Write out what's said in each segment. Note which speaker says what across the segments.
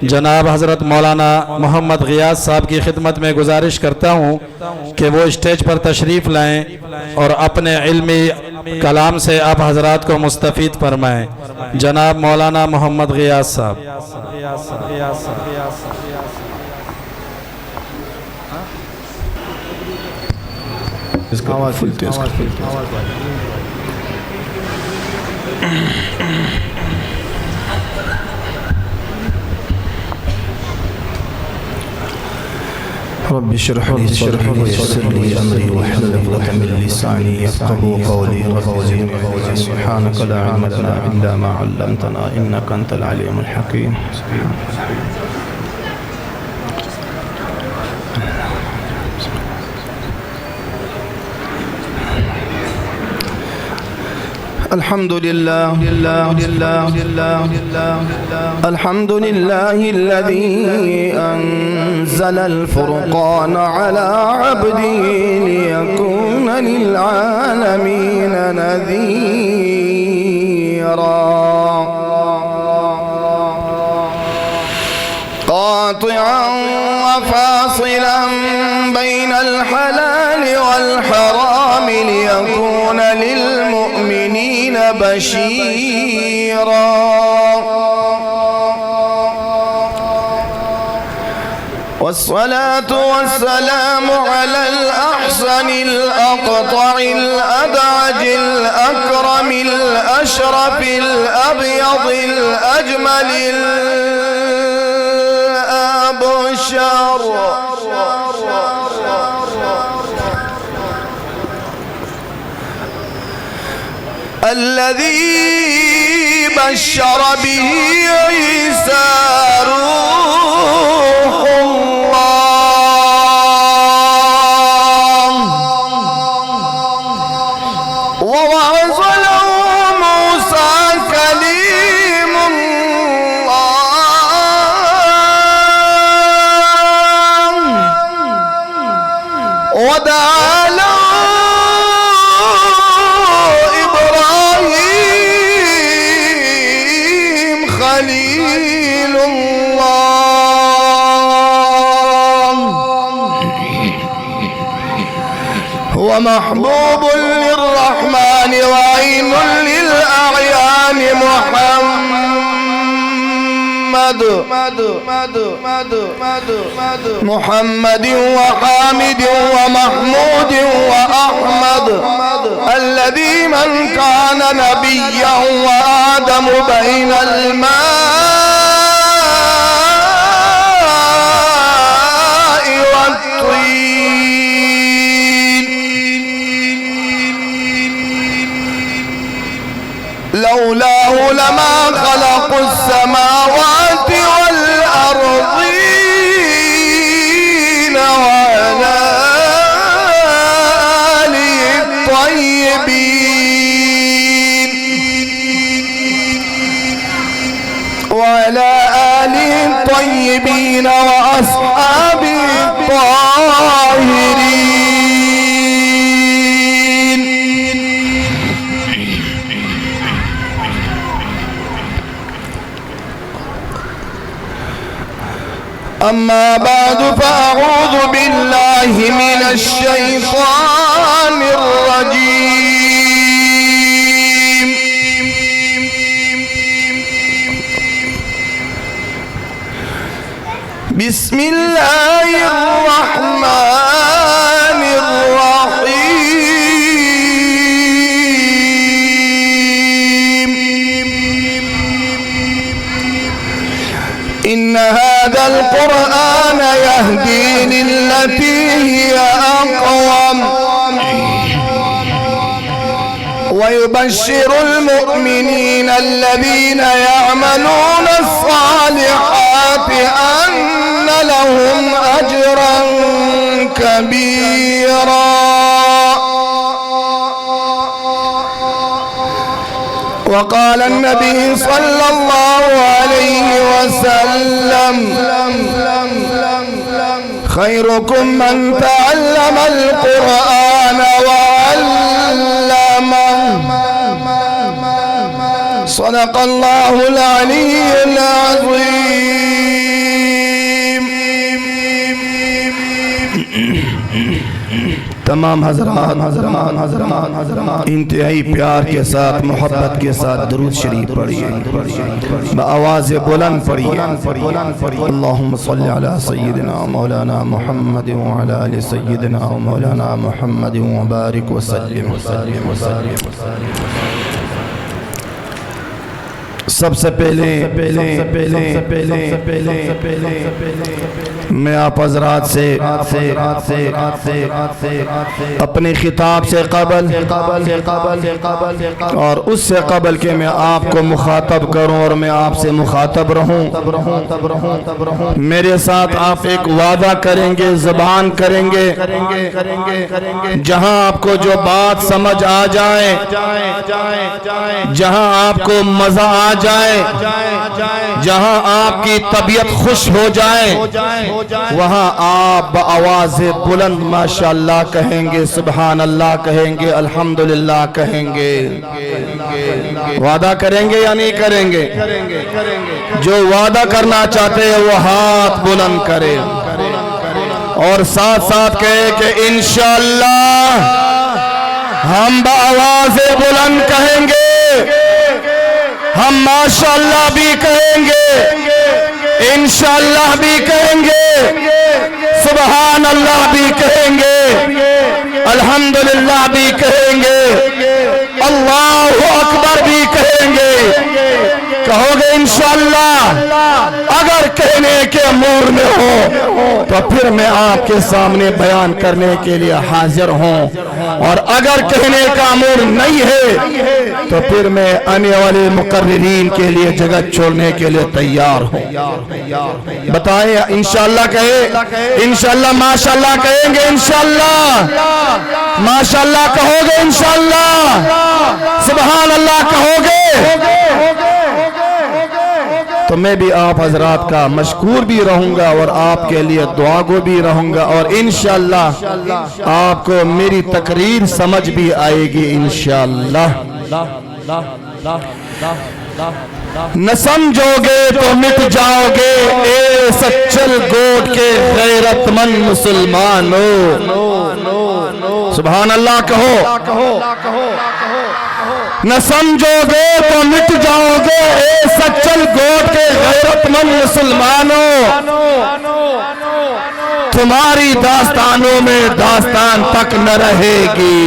Speaker 1: جناب حضرت مولانا محمد غیاث صاحب کی خدمت میں گزارش کرتا ہوں کہ وہ اسٹیج پر تشریف لائیں اور اپنے علمی کلام سے آپ حضرات کو مستفید فرمائیں. جناب مولانا محمد غیاث صاحب.
Speaker 2: رب اشرح لي صدري ويسر لي امري واحلل عقدة من لساني يفقهوا قولي. رب زدني علما. سبحانك لا علم لنا الا ما علمتنا انك انت العليم الحكيم. الحمد لله الحمد لله الذي أنزل الفرقان على عبده ليكون للعالمين نذيرا قاطعا وفاصلا بين الحلال والحرام ليكون للمؤمنين بشيرا والصلاة والسلام على الأحسن الأقطع الأدعج الأكرم الأشرف الأبيض الأجمل الأبشر الذي بشر به عيسى روح الله ووعظ له موسى كليم الله ودعا له خليل الله هو محبوب للرحمن وعين للأعيان محمد وحامد ومحمود وأحمد الذي من كان نبيا وآدم بين الماء والطين لولاه لما خلقوا السماوات والأرضين وعلى آله الطيبين وعلى آله الطيبين وأصحابه الطاهرين. أما بعد فأعوذ بالله من الشيطان الرجيم. بسم الله الرحمن الرحيم. إن هذا القرآن يهدي للتي هي أقوم ويبشر المؤمنين الذين يعملون الصالحات أن لهم أجرا كبيرا. وقال النبي صلى الله عليه وسلم خيركم من تعلم القرآن وعلمه. صدق الله العلي العظيم. تمام حضرات انتہائی پیار کے ساتھ محبت کے ساتھ درود شریف پڑھیے، بآواز بلند پڑھیے۔ اللہم صلی علی سیدنا مولانا محمد وعلی آل سیدنا مولانا محمد وبارک وسلم۔ سب سے پہلے میں آپ حضرات سے اپنے خطاب سے قبل اور اس سے قبل کہ میں آپ کو مخاطب کروں اور میں آپ سے مخاطب رہوں، میرے ساتھ آپ ایک وعدہ کریں گے، زبان کریں گے، جہاں آپ کو جو بات سمجھ آ جائے، جہاں آپ کو مزہ آ جائے، جہاں آپ کی طبیعت خوش ہو جائے، وہاں آپ بآواز بلند ماشاءاللہ کہیں گے، سبحان اللہ کہیں گے، الحمدللہ کہیں گے۔ وعدہ کریں گے یا نہیں کریں گے؟ جو وعدہ کرنا چاہتے ہیں وہ ہاتھ بلند کرے اور ساتھ ساتھ کہے کہ انشاءاللہ ہم بآواز بلند کہیں گے، ہم ماشاءاللہ بھی کہیں گے، انشاءاللہ بھی کہیں گے، سبحان اللہ بھی کہیں گے، الحمدللہ بھی کہیں گے، اللہ اکبر بھی کہیں گے۔ کہو گے انشاءاللہ؟ اگر کہنے کے امور میں ہو تو پھر میں آپ کے سامنے بیان کرنے کے لیے حاضر ہوں، اور اگر کہنے کا امور نہیں ہے تو پھر میں آنے والے مقررین کے لیے جگہ چھوڑنے کے لیے تیار ہوں۔ بتائیں انشاءاللہ کہے، انشاءاللہ ماشاءاللہ کہیں گے، انشاءاللہ ماشاءاللہ کہو گے، انشاءاللہ سبحان اللہ کہو گے، تو میں بھی آپ حضرات کا مشکور بھی رہوں گا اور آپ کے لیے دعا گو بھی رہوں گا، اور انشاءاللہ آپ کو میری تقریر سمجھ بھی آئے گی انشاءاللہ۔ نہ سمجھو گے تو مٹ جاؤ گے اے سچل گوٹ کے غیرت مند مسلمانوں، سبحان اللہ کہو۔ نہ سمجھو گے تو مٹ جاؤ گے اے سچل گوٹ کے غیرت مند مسلمانوں، تمہاری داستانوں میں داستان تک نہ رہے گی۔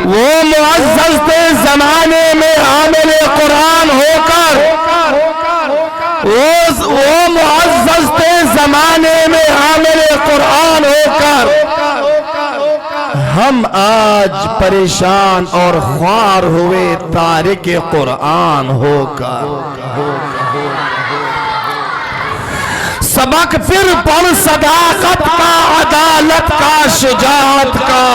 Speaker 2: وہ معزز تھے زمانے میں حامل قرآن ہو کر، وہ معزز تھے زمانے میں حامل قرآن ہو کر، ہم آج پریشان اور خوار ہوئے تارک قرآن ہو کر۔ سبق پھر پڑھ صداقت کا، عدالت کا، شجاعت کا،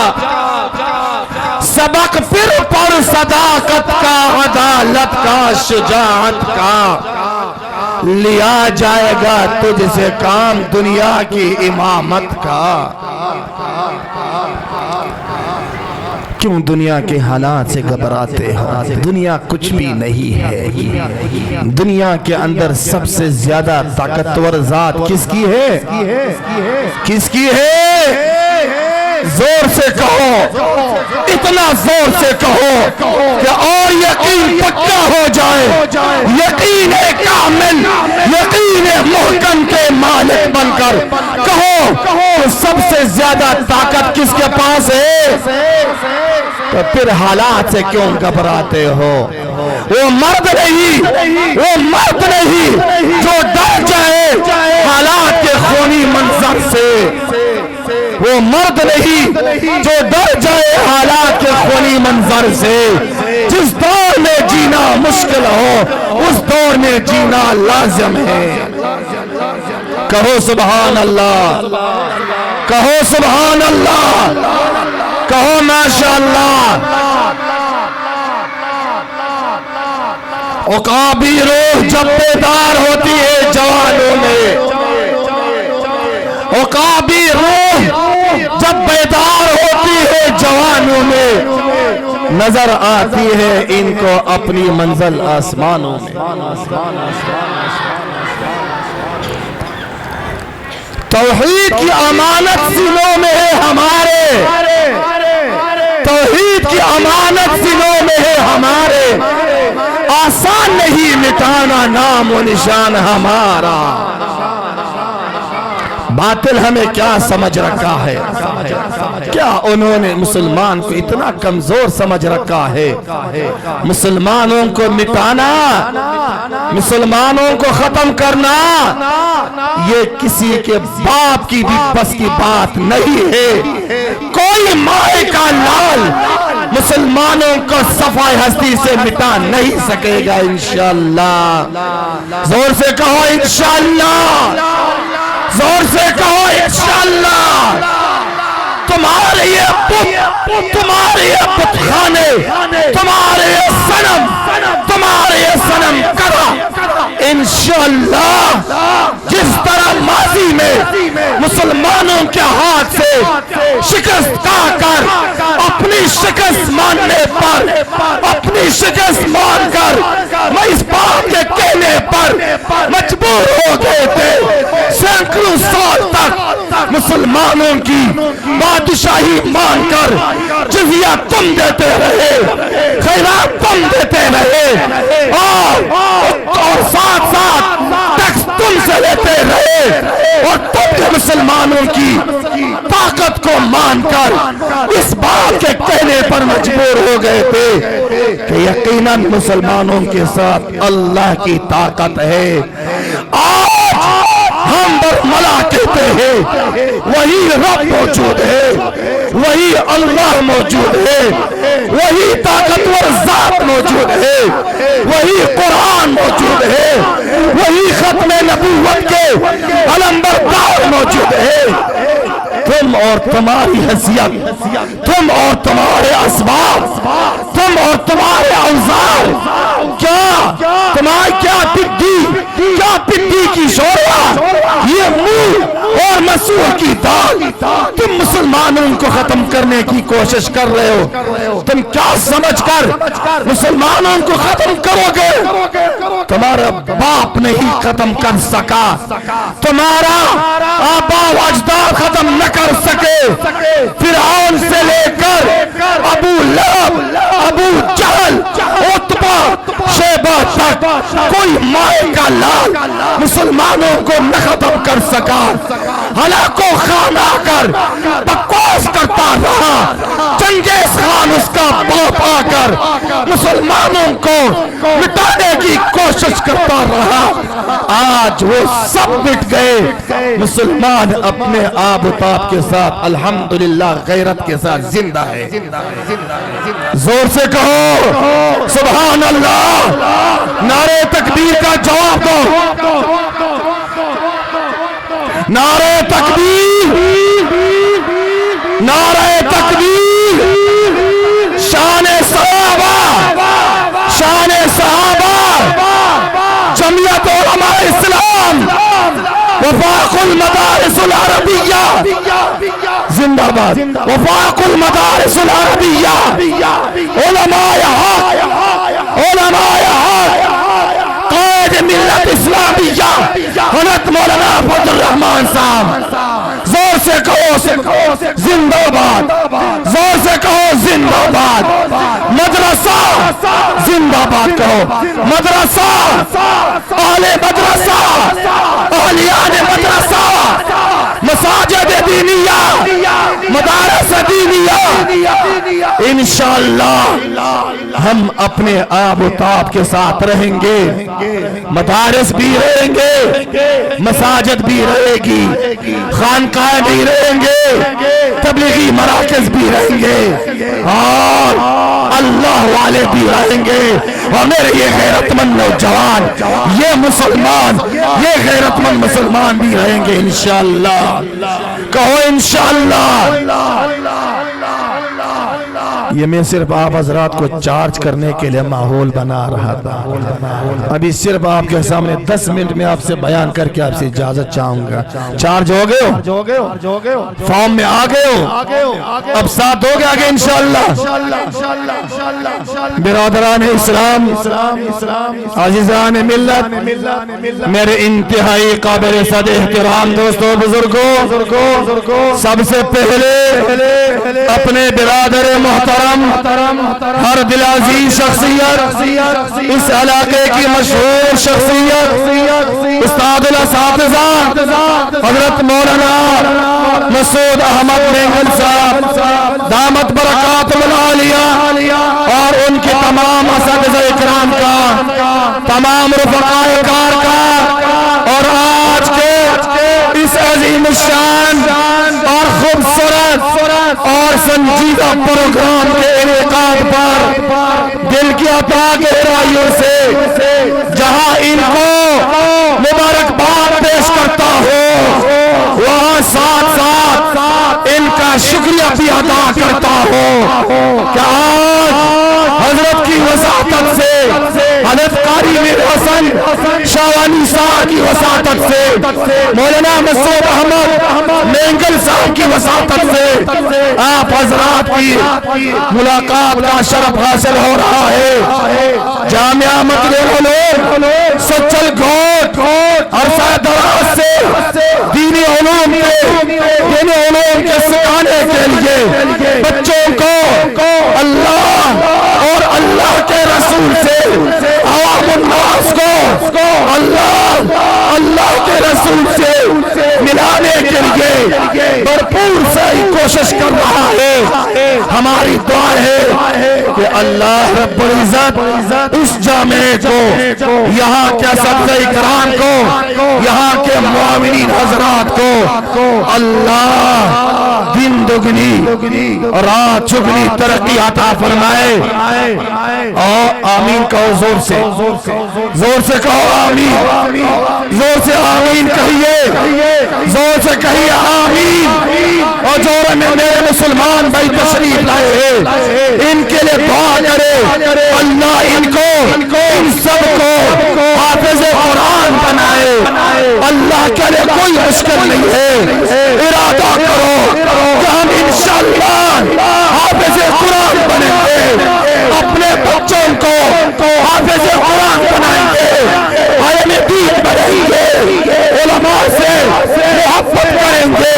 Speaker 2: سبق پھر پڑھ صداقت کا، عدالت کا، شجاعت کا، لیا جائے گا تجھ سے کام دنیا کی امامت کا۔ کیوں دنیا کے حالات سے گھبراتے ہو؟ دنیا کچھ بھی نہیں ہے۔ دنیا کے اندر سب سے زیادہ طاقتور ذات کس کی ہے؟ کس کی ہے؟ زور سے کہو، اتنا زور سے کہو کہ اور یقین پکا ہو جائے، یقین کامل، یقین محکم کے مالک بن کر کہو کہ سب سے زیادہ طاقت کس کے پاس ہے؟ تو پھر حالات سے کیوں گھبراتے ہو؟ وہ مرد نہیں جو ڈر جائے حالات کے خونی منظر سے، وہ مرد نہیں جو ڈر جائے حالات کے خونی منظر سے۔ جس دور میں جینا مشکل ہو اس دور میں جینا لازم ہے۔ کہو سبحان اللہ، کہو سبحان اللہ، کہو ماشاءاللہ۔ عقابی روح جب بیدار ہوتی ہے جوانوں میں، عقابی روح جب بیدار ہوتی ہے جوانوں میں، نظر آتی ہے ان کو اپنی منزل آسمانوں میں۔ تو توحید کی امانت سینوں میں ہے ہمارے، توحید کی امانت سینوں میں ہے ہمارے، آسان نہیں مٹانا نام و نشان ہمارا۔ باطل ہمیں کیا سمجھ رکھا ہے، کیا انہوں نے مسلمان کو اتنا کمزور سمجھ رکھا ہے؟ مسلمانوں کو مٹانا، مسلمانوں کو ختم کرنا یہ کسی کے باپ کی بھی بس کی بات نہیں ہے۔ کوئی مائے کا لال مسلمانوں کو صفائے ہستی سے مٹا نہیں سکے گا انشاءاللہ۔ زور سے کہو انشاءاللہ، زور سے کہو انشاءاللہ۔ تمہارے یہ بت، تمہارے یہ بت خانے، تمہارے یہ صنم، تمہارے یہ صنم کرا انشاءاللہ جس طرح ماضی میں مسلمانوں کے ہاتھ سے شکست کھا کر اپنی شکست ماننے پر، اپنی شکست مان کر میں اس بات کے کہنے پر مجبور ہو گئے تھے سینکڑوں سال تک مسلمانوں کی بادشاہی مان کر جزیہ تم دیتے رہے، خیرات تم دیتے رہے، اور ساتھ ساتھ ٹیکس تم سے لیتے رہے، اور تم کے مسلمانوں کی طاقت کو مان کر اس بات کے کہنے پر مجبور ہو گئے تھے کہ یقیناً مسلمانوں کے ساتھ اللہ کی طاقت ہے۔ آج ہم برملا کہتے ہیں وہی رب موجود ہے، وہی اللہ موجود ہے، وہی طاقتور ذات موجود ہے، وہی قرآن موجود ہے، وہی ختم نبوت کے علمبردار موجود ہے۔ تم اور تمہاری حیثیت، تم اور تمہارے اسباب، تم اور تمہارے اوزار، کیا پٹی کی شوربہ، یہ منہ اور مسور کی دال، تم مسلمانوں کو ختم کرنے کی کوشش کر رہے ہو۔ تم کیا سمجھ کر مسلمانوں کو ختم کرو گے؟ تمہارا باپ نہیں ختم کر سکا، تمہارا آبا و اجداد ختم نہ کر سکے۔ فرعون سے لے کر ابو لہب، ابو جہل، عتبہ، شیبہ تک کوئی مائے کا لال مسلمانوں کو نہ ختم کر سکا۔ ہلاکو خان آ کر بکواس کرتا رہا، چنگیز خان اس کا باپ آ کر مسلمانوں کو مٹانے کی کوشش کرتا رہا۔ آج وہ سب مٹ گئے، مسلمان اپنے آب و تاب کے ساتھ الحمدللہ غیرت کے ساتھ زندہ ہے۔ زور سے کہو سبحان اللہ، نعرہ تکبیر کا جواب دو، نعرہ تکبیر، نعرہ تکبیر، شان صحابہ، شان صحابہ، جمعیت علماء اسلام، وفاق المدارس العربیہ زندہ باد، وفاق المدارس العربیہ، علماء حق، علماء حق، قائد ملت اسلامیہ حضرت مولانا فضل الرحمان صاحب، زور سے کہو زندہ باد، زور سے کہو زندہ باد، مدرسہ زندہ باد کہو، مدرسہ، اہل مدرسہ، اہلیان مدرسہ، مساجد دینیہ، مدارس دینیہ، انشاءاللہ ہم اپنے آب و تاب کے ساتھ رہیں گے، مدارس بھی رہیں گے، مساجد بھی رہے گی، خانقاہ بھی رہیں گے، تبلیغی مراکز بھی رہیں گے، اور اللہ والے بھی رہیں گے، اور میرے یہ غیرت مند نوجوان، یہ مسلمان، یہ غیرت مند مسلمان بھی رہیں گے انشاءاللہ۔ کہو انشاءاللہ۔ یہ میں صرف آپ حضرات کو چارج کرنے کے لیے ماحول بنا رہا تھا. ابھی صرف آپ کے سامنے 10 منٹ میں آپ سے بیان کر کے آپ سے اجازت چاہوں گا. چارج ہو گئے ہو؟ فارم میں آ گئے ہو؟ اب ساتھ ہو گیا آگے انشاءاللہ. برادران اسلام، عزیزان ملت، میرے انتہائی قابل صد احترام دوستوں، بزرگوں، سب سے پہلے اپنے برادر محترم ہر دل عزیز شخصیت، اس علاقے کی مشہور شخصیت، استاد الاساتذہ حضرت مولانا مسعود احمد مینگل صاحب دامت برکاتہم العالیہ، اور ان کے تمام اساتذہ اکرام کا، تمام رفقائے کار کا، اور آج کے اس عظیم الشان اور خوبصورت اور سنجیدہ پروگرام کے انعقاد پر دل کی عطا گہرائیوں سے جہاں ان کو مبارکباد پیش کرتا ہوں، وہاں ساتھ ساتھ ان کا شکریہ بھی ادا کرتا ہوں کہ آج حضرت کی وساطت سے، حضرت قاری میر حسن شاوانی صاحب کی وساطت سے، مولانا مسعود احمد مینگل صاحب کی وساطت سے آپ حضرات کی ملاقات کا شرف حاصل ہو رہا ہے. جامعہ مدینہ العلوم سچل گھوٹ عرصہ دراز سے دینی علوم کے سکھانے کے لیے بچوں کو اللہ اور اللہ کے رسول سے، عوام الناس کو اللہ کے رسول سے ملانے کے لیے بھرپور سے کوشش کر رہا ہے. ہماری دعا ہے کہ اللہ رب العزت اس جامعے کو، یہاں کے اساتذہ اکرام کو، یہاں کے معاونین حضرات کو اللہ دن دگنی رات چگنی ترقی عطا فرمائے. اور آمین کہو زور سے کہو آمین، زور سے آمین کہیے، زور سے کہیے آمین. اور جو میرے مسلمان بھائی تشریف لائے ہیں ان کے لیے دعا کرے اللہ ان سب کو حافظ قرآن بنائے. اللہ کے لیے کوئی مشکل نہیں ہے. ارادہ کرو کہ ہم انشاءاللہ حافظ قرآن بنیں گے، اپنے بچوں کو حافظ قرآن بنائیں گے، علم دین بنائیں گے، علماء سے محبت کریں گے،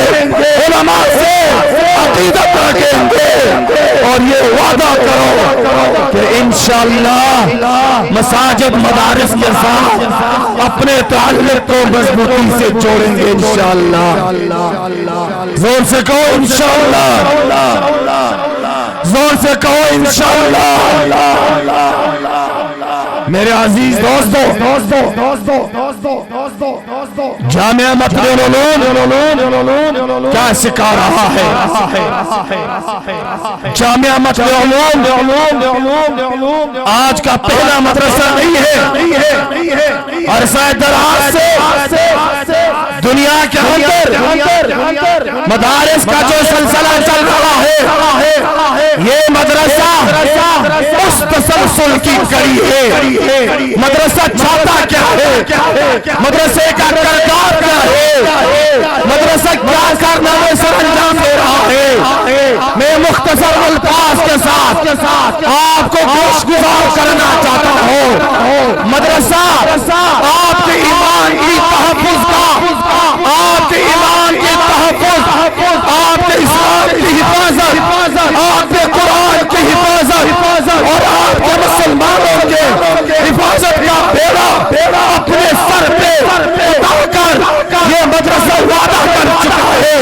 Speaker 2: علماء سے عقیدت رکھیں گے. اور یہ وعدہ کرو کہ انشاءاللہ مساجد مدارس کے ساتھ اپنے تعلق کو مضبوطی سے جوڑیں گے انشاءاللہ. زور سے کہو انشاءاللہ، زور سے کہو انشاءاللہ. میرے عزیز دوستو، جامعہ مدینہ العلوم کیا سکھا رہا ہے؟ جامعہ مدینہ العلوم آج کا پہلا مدرسہ نہیں ہے. عرصہ دراز سے دنیا کے اندر مدارس کا جو سلسلہ چل رہا ہے، یہ مدرسہ اس تسلسل کی کڑی ہے. مدرسہ چاہتا کیا ہے؟ مدرسے کا کردار کیا ہے؟ مدرسہ کیا کارنامے سر انجام دے رہا ہے؟ میں مختصر الفاظ کے ساتھ آپ کو گوشگزار کرنا چاہتا ہوں. مدرسہ آپ کے ایمان کی تحفظ کا، آپ کے ایمان کی تحفظ، آپ کے اسلام کی حفاظت، آپ کے قرآن کی حفاظت اور آپ کے مسلمانوں کے حفاظت کا بیڑا اپنے سر پہ اٹھا کر یہ مدرسہ وعدہ کر چکا ہے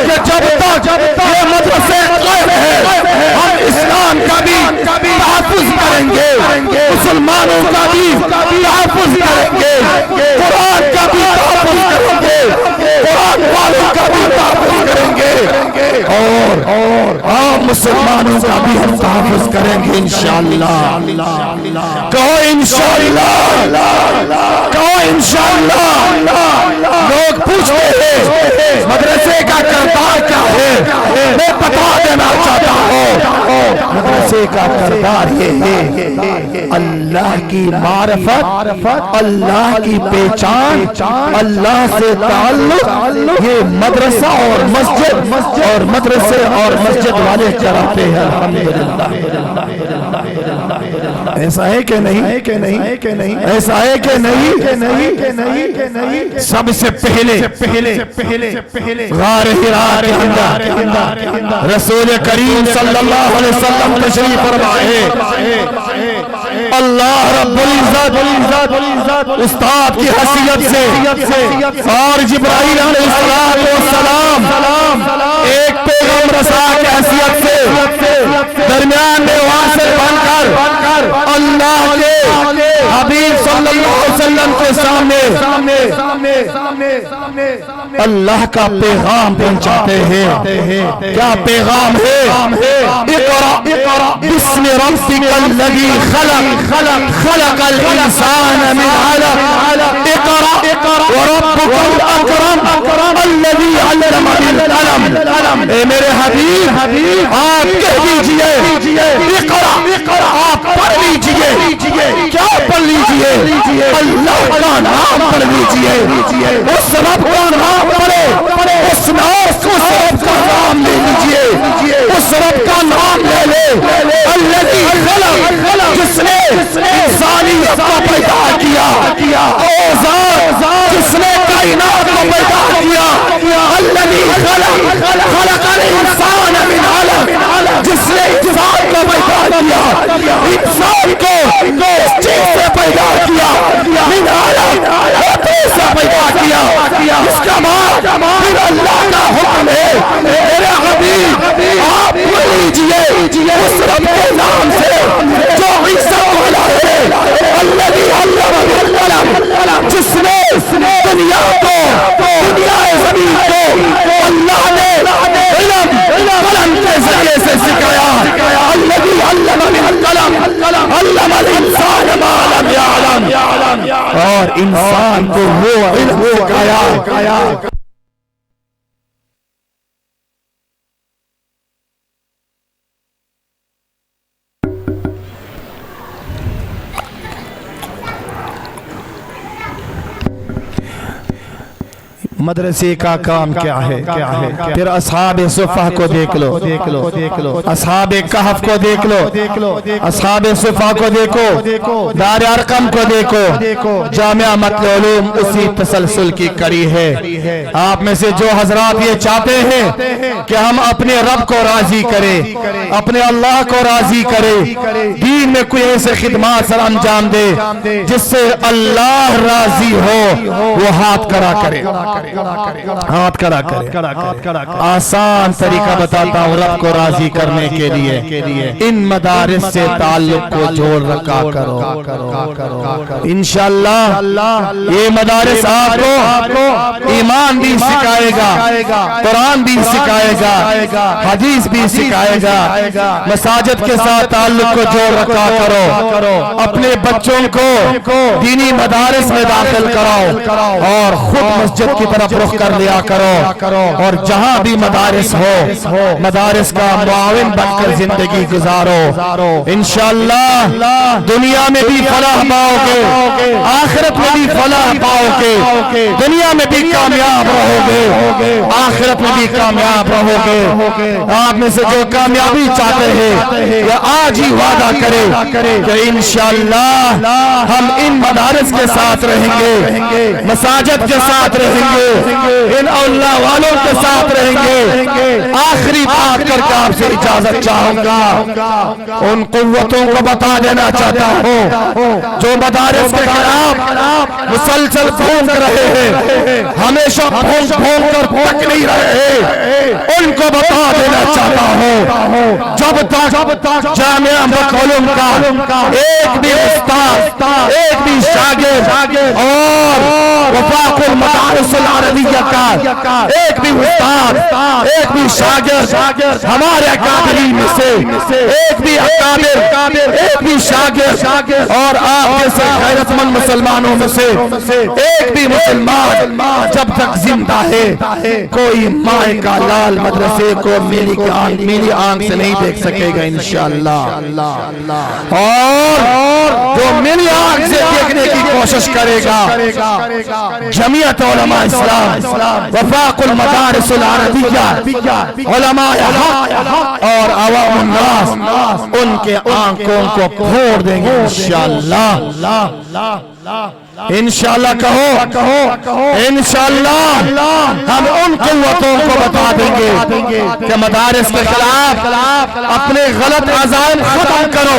Speaker 2: کہ جب تک یہ مدرسے قائم ہے ہم اسلام کا بھی تحفظ کریں گے، مسلمانوں کا بھی تحفظ کریں گے، قرآن کا بھی تحفظ کریں گے، قرآن والوں کا بھی تحفظ کریں گے، اور آپ مسلمانوں کا بھی ہم تحفظ کریں گے انشاءاللہ. کہو انشاءاللہ، کہو انشاءاللہ. لوگ پوچھتے ہیں مدرسے کا کردار کیا ہے؟ میں بتا دینا چاہتا ہوں مدرسے کا کردار یہ ہے اللہ کی معرفت، اللہ کی پہچان، اللہ سے تعلق، یہ مدرسہ اور مسجد اور مدرسے اور مسجد والے کراتے ہیں الحمدللہ۔ ایسا ہے کہ نہیں؟ ایسا ہے کہ نہیں؟ سب سے پہلے غار حرا کے اندر رسول کریم صلی اللہ علیہ وسلم تشریف فرمائے۔ اللہ رب العزت استاد کی حیثیت سے اور جبرائیل علیہ السلام ایک پیغام رسا کی حیثیت سے درمیان میں واسطہ بن کر اللہ کے حبیب صلی اللہ علیہ وسلم کے سامنے اللہ کا پیغام پہنچاتے ہیں۔ کیا پیغام ہے؟ اقرأ بسم ربک الذی خلق الانسان من علق اقرأ وربک الاکرم الذی علم بالقلم۔ اے میرے حبیب آپ کہہ دیجئے اقرأ، آپ پڑھ لیجئے۔ کیا پڑھ لیجئے؟ اللہ کا نام پڑھ لیجئے، اس رب کا نام پڑھے، اس رب کا نام لے لیجئے، اس رب کا نام لے لے الذی خلق، جس نے انسانیت کو پیدا کیا، اوزار جس نے کائنات کو پیدا کیا، الذی خلق الانسان من علق، جس نے انسان کو پیدا کیا، انسان کو اس چیز سے پیدا کیا، من علق سے پیدا کیا، اس کا پھر اللہ کا حکم ہے۔ میرے حبیب آپ پڑھ لیجئے اس رب کے نام سے جو عزت والا ہے، الذی علم بالقلم، جس نے دنیا کو، دنیا زمین کو اللہ نے علم قلم کے ذریعے سے سکھایا۔ الذی علم بالقلم علم الانسان ما لم يعلم، اور انسان کو وہ علم سکھایا۔ مدرسے کا کام کیا ہے؟ پھر اصحاب صفہ کو دیکھ لو، اصحاب کہف کو دیکھ لو، اصحاب صفہ کو دیکھو، دار ارقم کو دیکھو، جامعہ متن علوم اسی تسلسل کی کڑی ہے۔ آپ میں سے جو حضرات یہ چاہتے ہیں کہ ہم اپنے رب کو راضی کریں، اپنے اللہ کو راضی کریں، دین میں کوئی ایسے خدمات سر انجام دے جس سے اللہ راضی ہو، وہ ہاتھ کھڑا کرے، ہاتھ کھڑا کرے۔ آسان طریقہ بتاتا ہوں رب کو راضی کرنے کے لیے، ان مدارس سے تعلق کو جوڑ رکھا کرو۔ انشاءاللہ یہ مدارس آپ کو ایمان بھی سکھائے گا، قرآن بھی سکھائے گا، حدیث بھی سکھائے گا۔ مساجد کے ساتھ تعلق کو جوڑ رکھا کرو، اپنے بچوں کو دینی مدارس میں داخل کراؤ اور خود مسجد کی طرف رخ کر لیا کرو، اور جہاں بھی مدارس ہو مدارس کا معاون بن کر زندگی گزارو۔ انشاءاللہ دنیا میں بھی فلاح پاؤ گے، آخرت میں بھی فلاح پاؤ گے، دنیا میں بھی کامیاب رہو گے، آخرت میں بھی کامیاب رہو گے۔ آپ میں سے جو کامیابی چاہتے ہیں یا آج ہی وعدہ کرے کہ انشاءاللہ ہم ان مدارس کے ساتھ رہیں گے، مساجد کے ساتھ رہیں گے، ان اللہ والوں کے ساتھ رہیں گے۔ آخری بات کر کے آپ سے اجازت چاہوں گا، ان قوتوں کو بتا دینا چاہتا ہوں جو مدارس کے خلاف مسلسل پھونک رہے ہیں، ہمیشہ پھونک کر پھونک نہیں رہے، ان کو بتا دینا چاہتا ہوں جب تک جامعہ متن علوم کا ایک بھی استاد، ایک بھی شاگرد اور وفاق المدارس
Speaker 3: مدارس العربیہ کا ایک بھی استاد، ایک بھی شاگرد ہمارے اکابرین میں سے، ایک بھی اکابر، ایک بھی شاگرد اور آپ جیسے غیرت مند مسلمانوں میں سے ایک بھی مسلمان جب تک زندہ ہے کوئی ماہ کا لال مدرسے کو میری آنکھ سے نہیں دیکھ سکے گا انشاءاللہ، اور جو میری آنکھ سے دیکھنے کی کوشش کرے گا جمعیت علماء اسلام، وفاق المدارس العربیہ، علماء حق اور عوام الناس ان کے آنکھوں کو پھوڑ دیں گے انشاءاللہ کہو انشاءاللہ ہم ان قوتوں کو بتا دیں گے کہ مدارس کے خلاف اپنے غلط عزائم ختم کرو،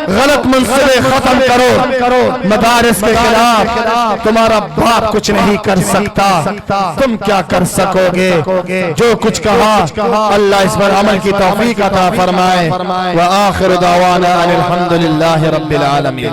Speaker 3: غلط منصبے ختم کرو، مدارس کے خلاف تمہارا باپ کچھ نہیں کر سکتا، تم کیا کر سکو گے؟ جو کچھ کہا اللہ اس پر عمل کی توفیق عطا فرمائے، وآخر دعوانا الحمدللہ رب العالمین۔